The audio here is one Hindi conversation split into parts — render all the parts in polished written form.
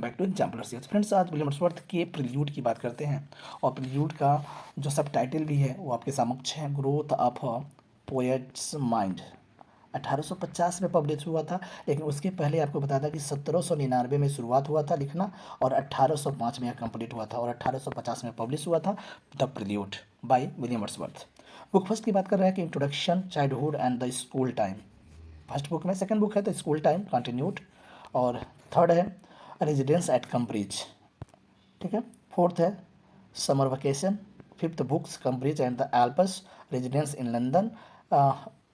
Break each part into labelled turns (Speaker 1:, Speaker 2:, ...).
Speaker 1: Back to exemplar series. Friends, आज विलियम वर्ड्सवर्थ के प्रिल्यूड की बात करते हैं और प्रिल्यूड का जो सब टाइटल भी है वो आपके समक्ष है, ग्रोथ ऑफ पोएट्स माइंड। 1850 में पब्लिश हुआ था, लेकिन उसके पहले आपको बता था कि 1799 में शुरुआत हुआ था लिखना और 1805 में यह कंप्लीट हुआ था और 1850 में पब्लिश हुआ था the prelude by William Wordsworth. Book first की बात कर रहे हैं कि introduction, childhood and the school time, first book में। सेकंड बुक है द स्कूल टाइम कंटिन्यूड और थर्ड है रेजिडेंस एट कैम्ब्रिज, ठीक है। फोर्थ है summer vacation. Fifth books Cambridge and the Alps, residence in London,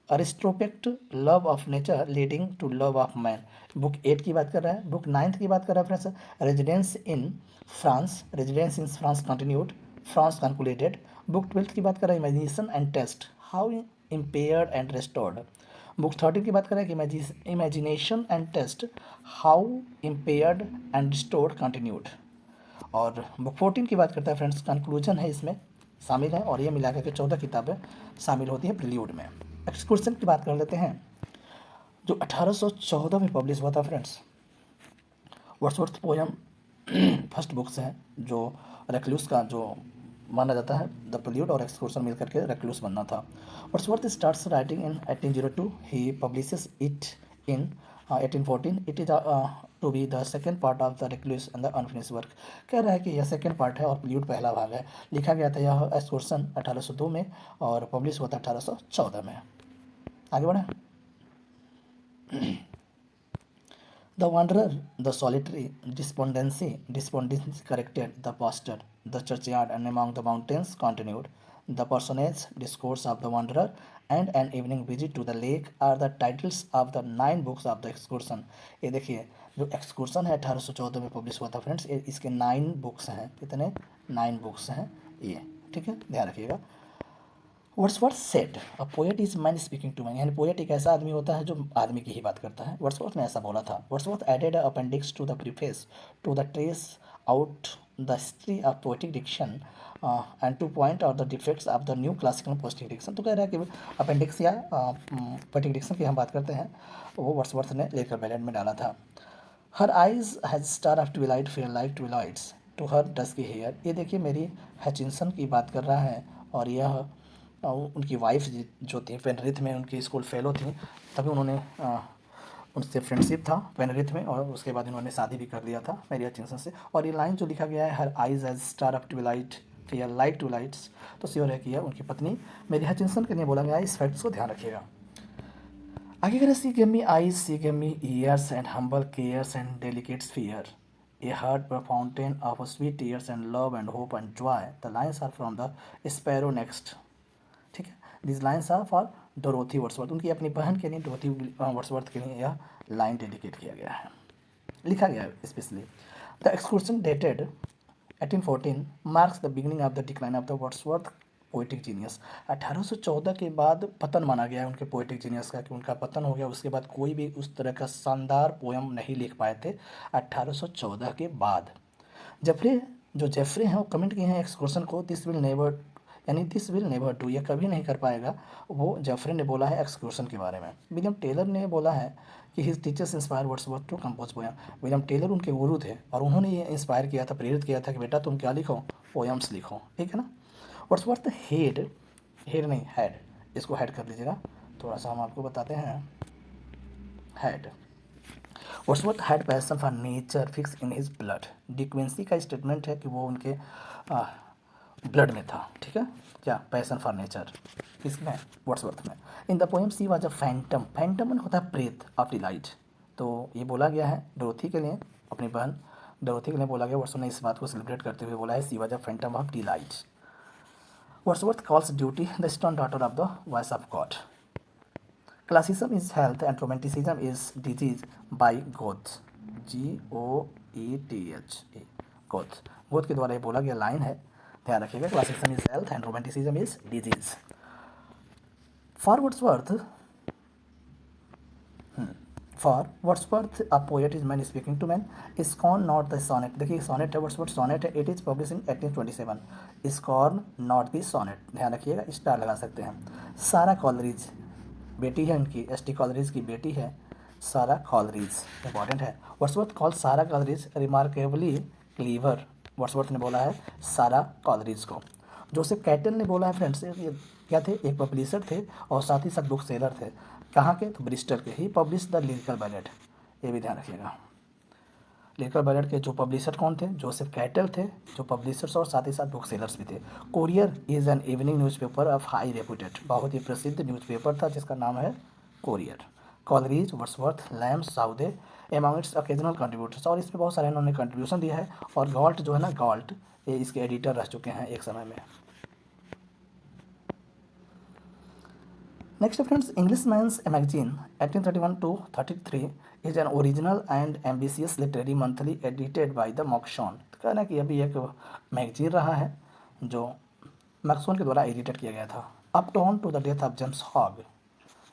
Speaker 1: retrospect, love of nature leading to love of man. Book 8 की बात कर रहा है। बुक 9 की बात कर रहा है friends, residence in France, residence in France continued, France calculated. Book 12 की बात कर रहा है imagination and taste, how impaired and restored. Book 13 की बात कर रहा है कि imagination and taste, how impaired and restored continued. और बुक 14 की बात करता है फ्रेंड्स, कंक्लूजन है इसमें शामिल है और ये मिला करके 14 किताबें शामिल होती हैं प्रिल्यूड में। एक्सक्लूजन की बात कर लेते हैं जो 1814 में पब्लिश हुआ था friends. Wordsworth poem first books है जो रेक्लूस का जो माना जाता है, द प्रिल्यूड और एक्सक्लूजन मिल करके रेक्लूस बनना था। Wordsworth starts writing in 1802, he publishes it in 1814। It is to be the second part of the recluse and the unfinished work. कह रहा है कि यह सेकेंड पार्ट है और प्रिल्यूड पहला भाग है। लिखा गया था यह एक्सक्लूजन 1802 में और पब्लिश हुआ था 1814 में। आगे बढ़े। The wanderer, the solitary, despondency corrected, the pastor, the churchyard, and among the mountains continued. The personage, discourse of the wanderer, and an evening visit to the lake are the titles of the 9 books of the excursion. ये देखिए जो एक्सकर्सन है 1814 में पब्लिश हुआ था फ्रेंड्स, इसके 9 बुक्स हैं। कितने? 9 बुक्स हैं ये, ठीक है, ध्यान रखिएगा। Wordsworth said a poet is man speaking to man, यानी पोएट एक ऐसा आदमी होता है जो आदमी की ही बात करता है। वर्ड्सवर्थ ने ऐसा बोला था। Wordsworth added appendix to the preface to the trace out the history of poetic diction and to point out the defects of the new classical poetic diction. तो कह रहा है कि अपेंडिक्स या पोएटिक डिक्शन की हम बात करते हैं, वो वर्ड्सवर्थ ने लेकर बैलेट में डाला था। Her eyes has star of twilight fair like twilight's too her dusky hair. ये देखिए मेरी हचिंसन की बात कर रहा है और यह उनकी वाइफ जो थी पेनरिथ में, उनकी स्कूल फेलो थी, तभी उन्होंने उनसे फ्रेंडशिप था पेनरिथ में और उसके बाद इन्होंने शादी भी कर लिया था मेरी हचिंसन से। और ये लाइन जो लिखा गया है, her eyes as star of twilight fair like twilight's, तो श्योर है कि यह उनकी पत्नी मेरी हचिंसन के लिए बोला गया है। इस फैक्ट्स को ध्यान रखिएगा। आगे करें, सी gave me eyes, C gave me years and humble cares and delicate fear, A heart a fountain of sweet tears and love and hope and joy. The lines are from the Sparrow next. ठीक है, this lines are for Dorothy Wordsworth. उनकी अपनी बहन के लिए डोरोथी वर्ड्सवर्थ के लिए यह लाइन डेडिकेट किया गया है, लिखा गया है specially. The exclusion dated 1814 marks the beginning of the decline of the Wordsworth poetic genius. 1814 के बाद पतन माना गया है उनके पोएटिक जीनियस का, कि उनका पतन हो गया। उसके बाद कोई भी उस तरह का शानदार पोएम नहीं लिख पाए थे 1814 के बाद। जेफरे हैं वो कमेंट किए हैं एक्सक्लूजन को, दिस विल नेवर, यानी दिस विल नेवर डू, ये कभी नहीं कर पाएगा। वो जेफरे ने बोला है एक्सक्लूजन के बारे में। विलियम टेलर ने बोला है कि his teachers inspire Wordsworth to compose poem. William Taylor उनके गुरु थे और उन्होंने ये इंस्पायर किया था, प्रेरित किया था कि बेटा तुम क्या लिखो, पोएम्स लिखो, ठीक है ना। वर्ड्सवर्थ हेड, हेड नहीं हैड, इसको हैड कर लीजिएगा, थोड़ा सा हम आपको बताते हैं। Had, Wordsworth had passion for nature fix in his blood. De Quincey का स्टेटमेंट है कि वो उनके ब्लड में था, ठीक है, क्या पैशन फॉर नेचर किसमें? वर्ड्सवर्थ में। In the poem she was a Phantom, Phantom होता है प्रेत ऑफ डिलाइट, तो ये बोला गया है डोरोथी के लिए, अपनी बहन डोरोथी के लिए बोला गया। वर्ड्सवर्थ ने इस बात को सेलिब्रेट करते हुए बोला है she was a Phantom of delight. Wordsworth calls duty the stern daughter of the voice of God. Classicism is health and romanticism is disease by Goethe. Goethe. Goethe. Goethe के द्वारा ये बोला गया लाइन है, ध्यान रखिएगा। Classicism is health and romanticism is disease. For Wordsworth a poet is man speaking to man. Scorn not the sonnet, देखिए सोनेट है, वर्ड्सवर्थ सोनेट है। It is publish in 1827। Scorn not the sonnet, ध्यान रखिएगा, स्टार लगा सकते हैं। सारा कॉलरिज बेटी है उनकी, एस टी कॉलरिज की बेटी है, सारा कॉलरीज, इंपॉर्टेंट है। वर्ड्सवर्थ कॉल सारा कॉलरीज रिमार्केबली क्लीवर। वर्ड्सवर्थ ने बोला है सारा कॉलरीज को। जोसेफ कैटल ने बोला है फ्रेंड्स, ये क्या थे, एक पब्लिशर थे और साथ ही साथ बुक सेलर थे। कहाँ के, तो ब्रिस्टल के। ही पब्लिश द लिरिकल बैलेट, ये भी ध्यान रखिएगा। लिरिकल बैलेट के जो पब्लिशर कौन थे, जोसेफ कैटल थे, जो पब्लिशर्स और साथ ही साथ बुक सेलर्स भी थे। Courier is an evening newspaper of high reputed, बहुत ही प्रसिद्ध न्यूज़पेपर था जिसका नाम है Courier. Coleridge, Wordsworth, Lambs, Southey among its occasional contributors, और इसमें बहुत सारे इन्होंने कंट्रीब्यूशन दिया है। और गॉल्ट जो है ना, गॉल्ट, ये इसके एडिटर रह चुके हैं एक समय में। Next friends, Englishman's a magazine 1831 to 33 is an original and ambitious literary monthly edited by the Moxon. तो कहना कि अभी एक मैगजीन रहा है जो मैक्सॉन के द्वारा एडिटेड किया गया था। Up to to the death of James Hogg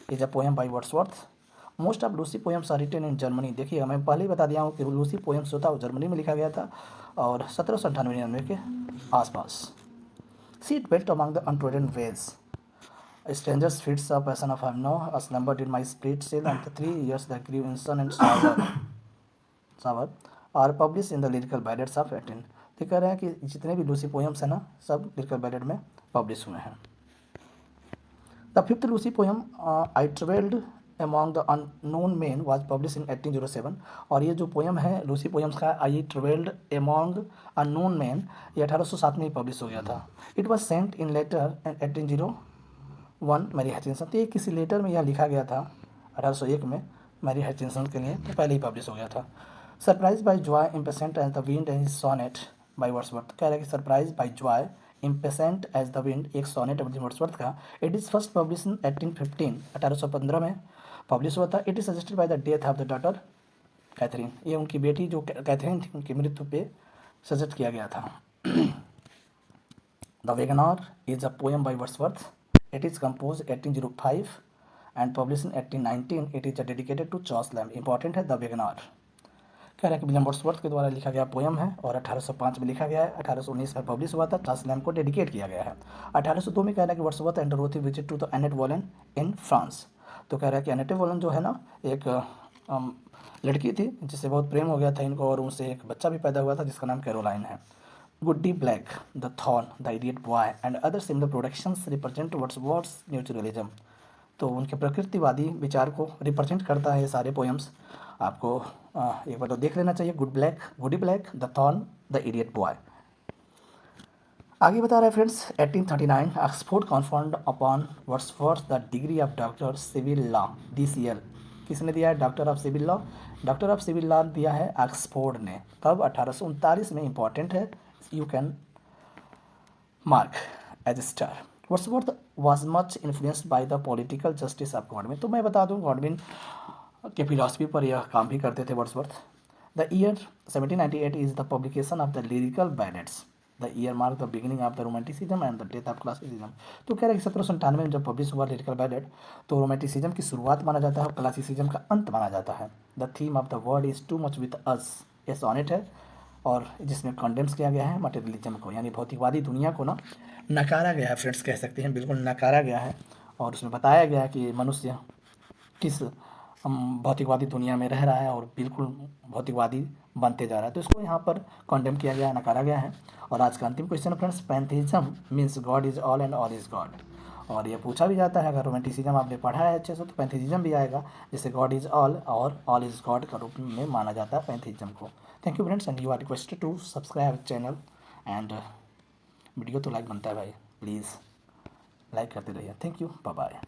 Speaker 1: is a poem by Wordsworth. Most of Lucy poems are written in Germany. देखिएगा, मैं पहले ही बता दिया हूँ कि लूसी पोएम्स जो था वो जर्मनी में लिखा गया था और 1798 के आसपास। Seat belt among the untrodden veg, strangers feeds a passion of have no a slumbered in my spirit still, and the 3 years that grew in sun and sour are published in the lyrical ballads of 18। तो कह रहे हैं कि जितने भी लूसी पोएम्स हैं ना, सब लिरिकल बैलेड में पब्लिश हुए हैं। The fifth Lucy poem I travelled among the unknown man was publish in 1807। और ये जो पोएम है लूसी पोएम्स का, I travelled among unknown man, ये 1807 में ही पब्लिश हो गया था। It was sent in letter in 1801 Mary Hutchinson. तो ये किसी लेटर में यह लिखा गया था 1801 में मैरी हचिंसन के लिए, तो पहले ही पब्लिश हो गया था। Surprise by joy impatient as the wind and sonnet by Wordsworth. कह रहा है कि surprise by joy impatient as the wind एक सोनेट है वर्ड्सवर्थ का। It is first publish in 1815, 1815 में पब्लिश हुआ था। It is suggested by the death of the daughter Catherine. ये उनकी बेटी जो कैथरीन थी, उनकी मृत्यु पे सजेस्ट किया गया था। The waggoner is a poem by Wordsworth. It is composed 1805 and published in 1819. It is dedicated to Charles Lamb. Important है द वेगनार। कह रहा है कि विलियम वर्ड्सवर्थ के द्वारा लिखा गया पोएम है और 1805 में लिखा गया है, 1819 में पब्लिश हुआ था, चार्ल्स लैम्ब को डेडिकेट किया गया है। 1802 में कह रहा है कि Wordsworth undergoes visit to the Annette Vallon in France. तो कह रहा है कि एनेट वॉलन जो है ना, एक लड़की थी जिससे बहुत प्रेम हो गया था इनको, और उनसे एक बच्चा भी पैदा हुआ था जिसका नाम कैरोलाइन है। Goody Blake, the Thorn, the Idiot Boy and other similar productions represent Wordsworth's naturalism. तो उनके प्रकृतिवादी विचार को रिप्रेजेंट करता है ये सारे पोएम्स। आपको एक बार तो देख लेना चाहिए। Goody Blake, the Thorn, the Idiot Boy. आगे बता रहे हैं friends, 1839 Oxford conferred upon Wordsworth the degree of doctor civil law, DCL। किसने दिया है, doctor of civil law. Doctor of civil law दिया है ऑक्सफोर्ड ने। कब, 1839 में। इंपॉर्टेंट है, you can mark as a star। Wordsworth was much influenced by the political justice of Godwin। तो मैं बता दूं, गॉडविन के फिलॉसफी पर यह काम भी करते थे Wordsworth. The year 1798 is the publication of the lyrical ballads. The year mark the beginning of the romanticism and the death of classicism. तो कह रहे हैं कि 1797 में जब पब्लिश हुआ लिरिकल बैलेट, तो रोमांटिसिज्म की शुरुआत माना जाता है और क्लासिसिज्म का अंत माना जाता है। The theme of the world is too much with us, ये सोनेट है, और जिसमें कंडेम्स किया गया है मटेरियलिज्म को, यानी भौतिकवादी दुनिया को ना नकारा गया है फ्रेंड्स, कह सकते हैं, बिल्कुल नकारा गया है। और उसमें बताया गया है कि मनुष्य किस भौतिकवादी दुनिया में रह रहा है और बिल्कुल भौतिकवादी बनते जा रहा है। तो इसको यहाँ पर कंडेम किया गया है, नकारा गया है। और आज का अंतिम क्वेश्चन है friends, pantheism means God is all and all is God. और ये पूछा भी जाता है, अगर रोमांटिसिज्म आपने पढ़ा है अच्छे से तो पैंथेइज्म भी आएगा, जैसे गॉड इज ऑल और ऑल इज गॉड का रूप में माना जाता है पैंथेइज्म को। Thank you friends, and you are requested to subscribe channel. And video तो लाइक बनता है भाई, प्लीज़ लाइक करते रहिए। Thank you, bye bye.